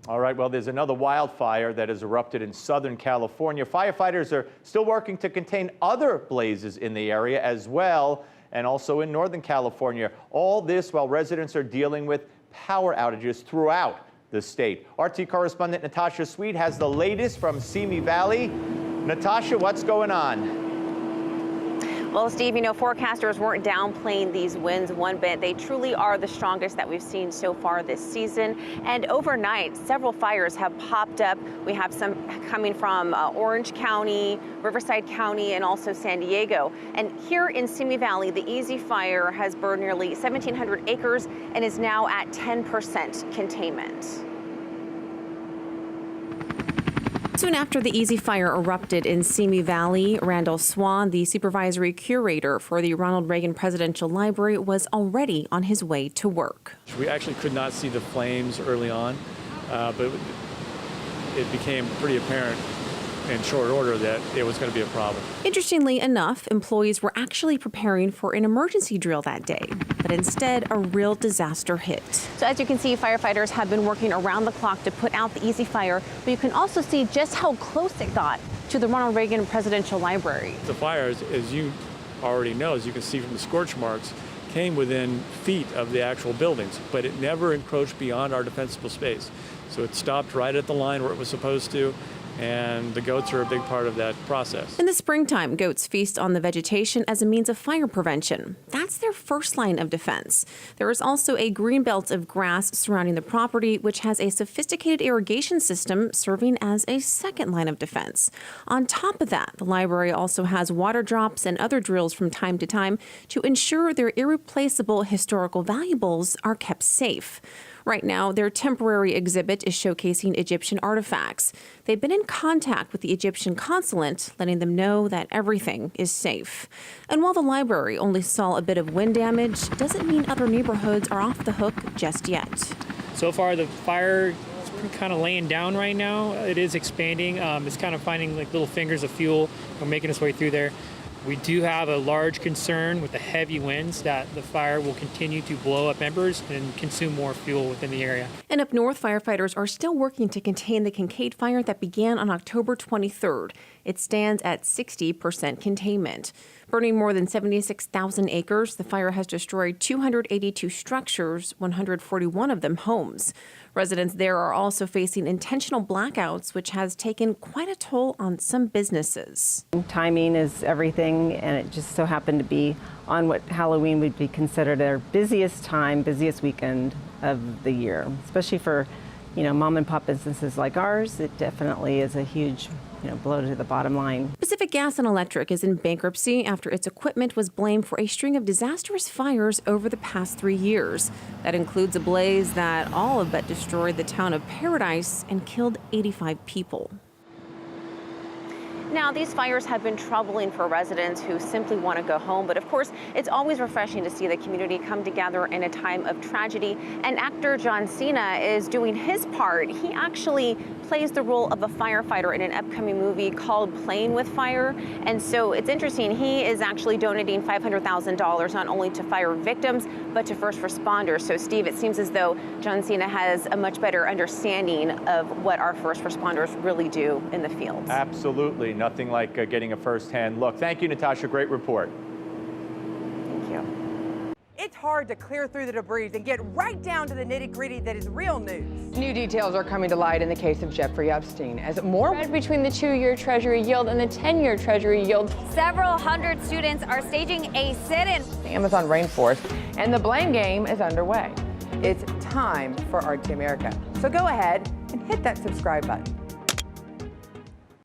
All right, well, there's another wildfire that has erupted in Southern California. Firefighters are still working to contain other blazes in the area as well, and also in Northern California. All this while residents are dealing with power outages throughout the state. RT correspondent Natasha Sweatte has the latest from Simi Valley. Natasha, what's going on? Well, Steve, forecasters weren't downplaying these winds one bit. They truly are the strongest that we've seen so far this season. And overnight, several fires have popped up. We have some coming from Orange County, Riverside County, and also San Diego. And here in Simi Valley, the Easy Fire has burned nearly 1,700 acres and is now at 10% containment. Soon after the Easy Fire erupted in Simi Valley, Randall Swan, the supervisory curator for the Ronald Reagan Presidential Library, was already on his way to work. We actually could not see the flames early on, but it became pretty apparent in short order that it was going to be a problem. Interestingly enough, employees were actually preparing for an emergency drill that day, but instead a real disaster hit. So as you can see, firefighters have been working around the clock to put out the Easy Fire, but you can also see just how close it got to the Ronald Reagan Presidential Library. The fires, as you already know, as you can see from the scorch marks, came within feet of the actual buildings, but it never encroached beyond our defensible space. So it stopped right at the line where it was supposed to, and the goats are a big part of that process. In the springtime, goats feast on the vegetation as a means of fire prevention. That's their first line of defense. There is also a green belt of grass surrounding the property, which has a sophisticated irrigation system serving as a second line of defense. On top of that, the library also has water drops and other drills from time to time to ensure their irreplaceable historical valuables are kept safe. Right now, their temporary exhibit is showcasing Egyptian artifacts. They've been in contact with the Egyptian consulate, letting them know that everything is safe. And while the library only saw a bit of wind damage, doesn't mean other neighborhoods are off the hook just yet. So far, the fire is kind of laying down right now. It is expanding. It's kind of finding like little fingers of fuel. We're making its way through there. We do have a large concern with the heavy winds that the fire will continue to blow up embers and consume more fuel within the area. And up north, firefighters are still working to contain the Kincade fire that began on October 23rd. It stands at 60% containment. Burning more than 76,000 acres, the fire has destroyed 282 structures, 141 of them homes. Residents there are also facing intentional blackouts, which has taken quite a toll on some businesses. Timing is everything, and it just so happened to be on what Halloween would be considered our busiest time, busiest weekend of the year, especially for, mom and pop businesses like ours. It definitely is a huge blow to the bottom line. Pacific Gas and Electric is in bankruptcy after its equipment was blamed for a string of disastrous fires over the past 3 years. That includes a blaze that all but destroyed the town of Paradise and killed 85 people. Now, these fires have been troubling for residents who simply want to go home, but of course, it's always refreshing to see the community come together in a time of tragedy. And actor John Cena is doing his part. He actually plays the role of a firefighter in an upcoming movie called Playing with Fire. And so it's interesting, he is actually donating $500,000 not only to fire victims, but to first responders. So Steve, it seems as though John Cena has a much better understanding of what our first responders really do in the field. Absolutely. Nothing like getting a first-hand look. Thank you, Natasha. Great report. Thank you. It's hard to clear through the debris and get right down to the nitty-gritty that is real news. New details are coming to light in the case of Jeffrey Epstein as more spread between the 2-year Treasury yield and the 10-year Treasury yield. Several hundred students are staging a sit-in. The Amazon rainforest, and the blame game is underway. It's time for RT America. So go ahead and hit that subscribe button.